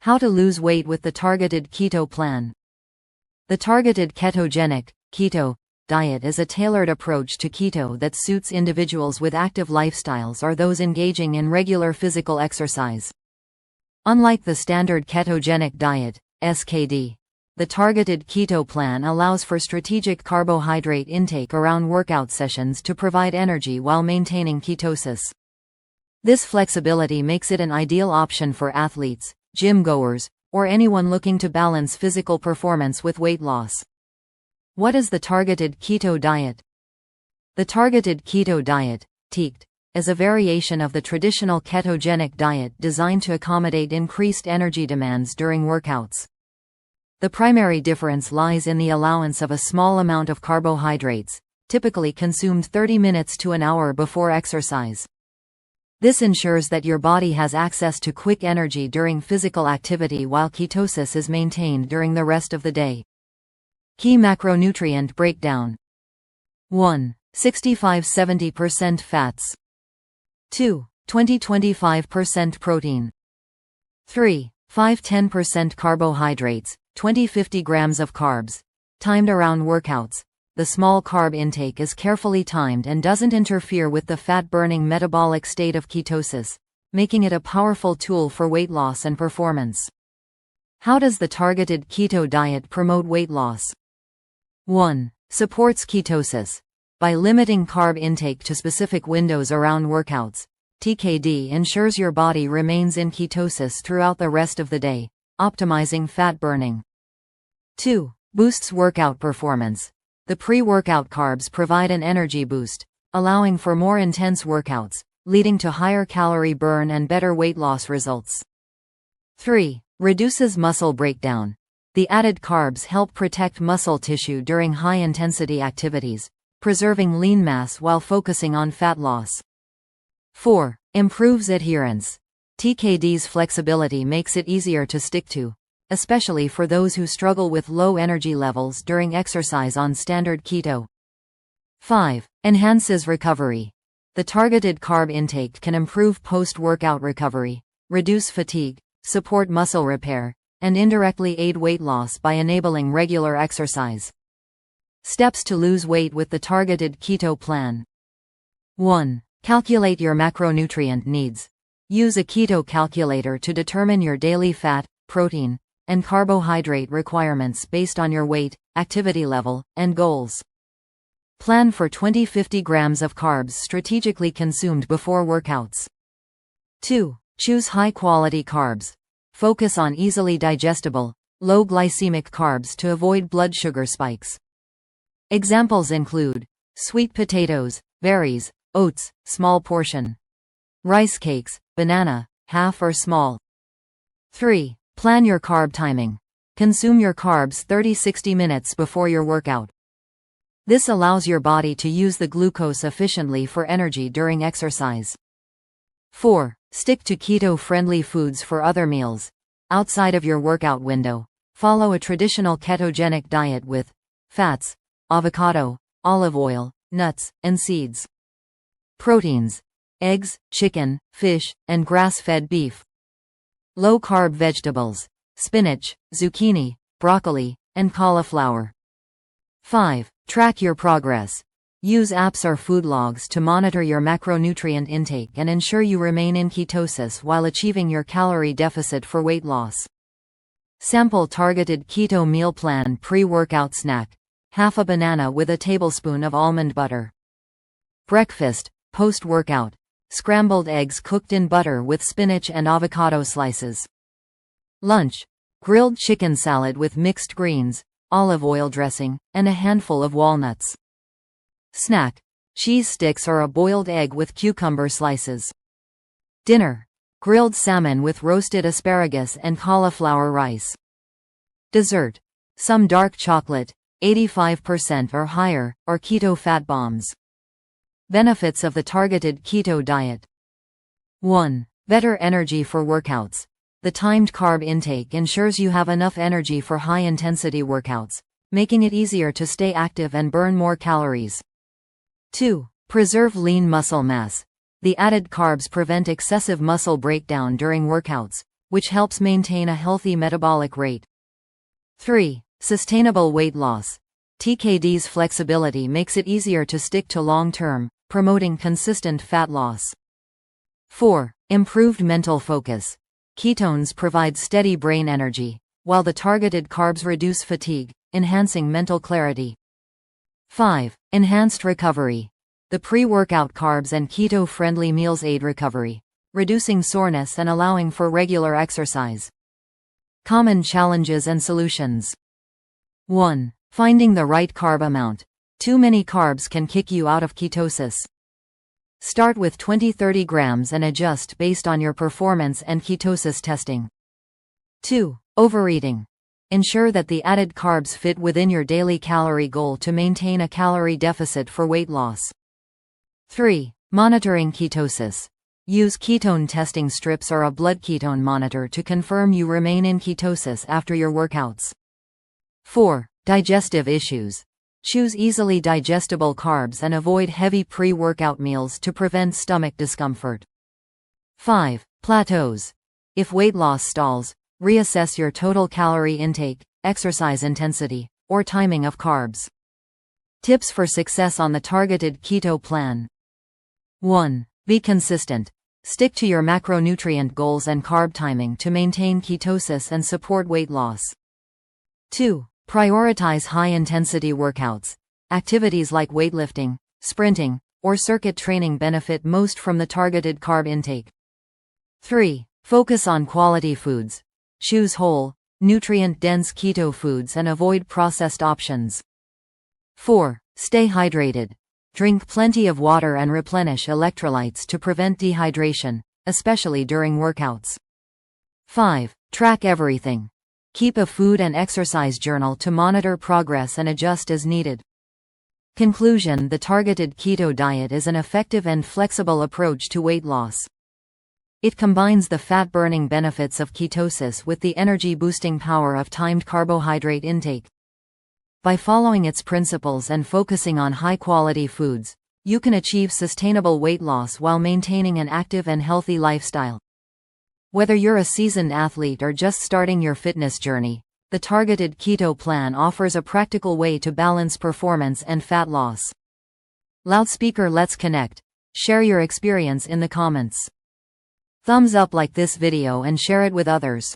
How to lose weight with the Targeted Keto Plan. The Targeted Ketogenic Keto Diet is a tailored approach to keto that suits individuals with active lifestyles or those engaging in regular physical exercise. Unlike the standard ketogenic diet, (SKD), the Targeted Keto Plan allows for strategic carbohydrate intake around workout sessions to provide energy while maintaining ketosis. This flexibility makes it an ideal option for athletes, gym goers, or anyone looking to balance physical performance with weight loss. What is the Targeted Keto Diet? The Targeted Keto Diet, TKD, is a variation of the traditional ketogenic diet designed to accommodate increased energy demands during workouts. The primary difference lies in the allowance of a small amount of carbohydrates, typically consumed 30 minutes to an hour before exercise. This ensures that your body has access to quick energy during physical activity while ketosis is maintained during the rest of the day. Key macronutrient breakdown. 1. 65–70% fats. 2. 20–25% protein. 3. 5–10% carbohydrates, 20–50 grams of carbs. Timed around workouts. The small carb intake is carefully timed and doesn't interfere with the fat-burning metabolic state of ketosis, making it a powerful tool for weight loss and performance. How does the Targeted Keto Diet promote weight loss? 1. Supports ketosis. By limiting carb intake to specific windows around workouts, TKD ensures your body remains in ketosis throughout the rest of the day, optimizing fat burning. 2. Boosts workout performance. The pre-workout carbs provide an energy boost, allowing for more intense workouts, leading to higher calorie burn and better weight loss results. 3. Reduces muscle breakdown. The added carbs help protect muscle tissue during high-intensity activities, preserving lean mass while focusing on fat loss. 4. Improves adherence. TKD's flexibility makes it easier to stick to, especially for those who struggle with low energy levels during exercise on standard keto. 5. Enhances recovery. The targeted carb intake can improve post-workout recovery, reduce fatigue, support muscle repair, and indirectly aid weight loss by enabling regular exercise. Steps to lose weight with the Targeted Keto Plan. 1. Calculate your macronutrient needs. Use a keto calculator to determine your daily fat, protein, and carbohydrate requirements based on your weight, activity level, and goals. Plan for 20–50 grams of carbs strategically consumed before workouts. 2. Choose high-quality carbs. Focus on easily digestible, low glycemic carbs to avoid blood sugar spikes. Examples include sweet potatoes, berries, oats, small portion. Rice cakes, banana, half or small. 3. Plan your carb timing. Consume your carbs 30–60 minutes before your workout. This allows your body to use the glucose efficiently for energy during exercise. 4. Stick to keto-friendly foods for other meals. Outside of your workout window, follow a traditional ketogenic diet with fats, avocado, olive oil, nuts, and seeds. Proteins: eggs, chicken, fish, and grass-fed beef. Low-carb vegetables: spinach, zucchini, broccoli, and cauliflower. 5. Track your progress. Use apps or food logs to monitor your macronutrient intake and ensure you remain in ketosis while achieving your calorie deficit for weight loss. Sample Targeted Keto Meal Plan pre-workout snack: half a banana with a tablespoon of almond butter. Breakfast: post-workout, scrambled eggs cooked in butter with spinach and avocado slices. Lunch: grilled chicken salad with mixed greens, olive oil dressing, and a handful of walnuts. Snack: cheese sticks or a boiled egg with cucumber slices. Dinner: grilled salmon with roasted asparagus and cauliflower rice. Dessert: some dark chocolate, 85% or higher, or keto fat bombs. Benefits of the Targeted Keto Diet. 1. Better energy for workouts. The timed carb intake ensures you have enough energy for high-intensity workouts, making it easier to stay active and burn more calories. 2. Preserve lean muscle mass. The added carbs prevent excessive muscle breakdown during workouts, which helps maintain a healthy metabolic rate. 3. Sustainable weight loss. TKD's flexibility makes it easier to stick to long-term, promoting consistent fat loss. 4. Improved mental focus. Ketones provide steady brain energy, while the targeted carbs reduce fatigue, enhancing mental clarity. 5. Enhanced recovery. The pre-workout carbs and keto-friendly meals aid recovery, reducing soreness and allowing for regular exercise. Common challenges and solutions. 1. Finding the right carb amount. Too many carbs can kick you out of ketosis. Start with 20-30 grams and adjust based on your performance and ketosis testing. 2. Overeating. Ensure that the added carbs fit within your daily calorie goal to maintain a calorie deficit for weight loss. 3. Monitoring ketosis. Use ketone testing strips or a blood ketone monitor to confirm you remain in ketosis after your workouts. 4. Digestive issues. Choose easily digestible carbs and avoid heavy pre-workout meals to prevent stomach discomfort. 5. Plateaus. If weight loss stalls, reassess your total calorie intake, exercise intensity, or timing of carbs. Tips for success on the Targeted Keto Plan. 1. Be consistent. Stick to your macronutrient goals and carb timing to maintain ketosis and support weight loss. 2. Prioritize high-intensity workouts. Activities like weightlifting, sprinting, or circuit training benefit most from the targeted carb intake. 3. Focus on quality foods. Choose whole, nutrient-dense keto foods and avoid processed options. 4. Stay hydrated. Drink plenty of water and replenish electrolytes to prevent dehydration, especially during workouts. 5. Track everything. Keep a food and exercise journal to monitor progress and adjust as needed. Conclusion: the targeted keto diet is an effective and flexible approach to weight loss. It combines the fat-burning benefits of ketosis with the energy-boosting power of timed carbohydrate intake. By following its principles and focusing on high-quality foods, you can achieve sustainable weight loss while maintaining an active and healthy lifestyle. Whether you're a seasoned athlete or just starting your fitness journey, the Targeted Keto Plan offers a practical way to balance performance and fat loss. Loudspeaker, let's connect. Share your experience in the comments. Thumbs up like this video and share it with others.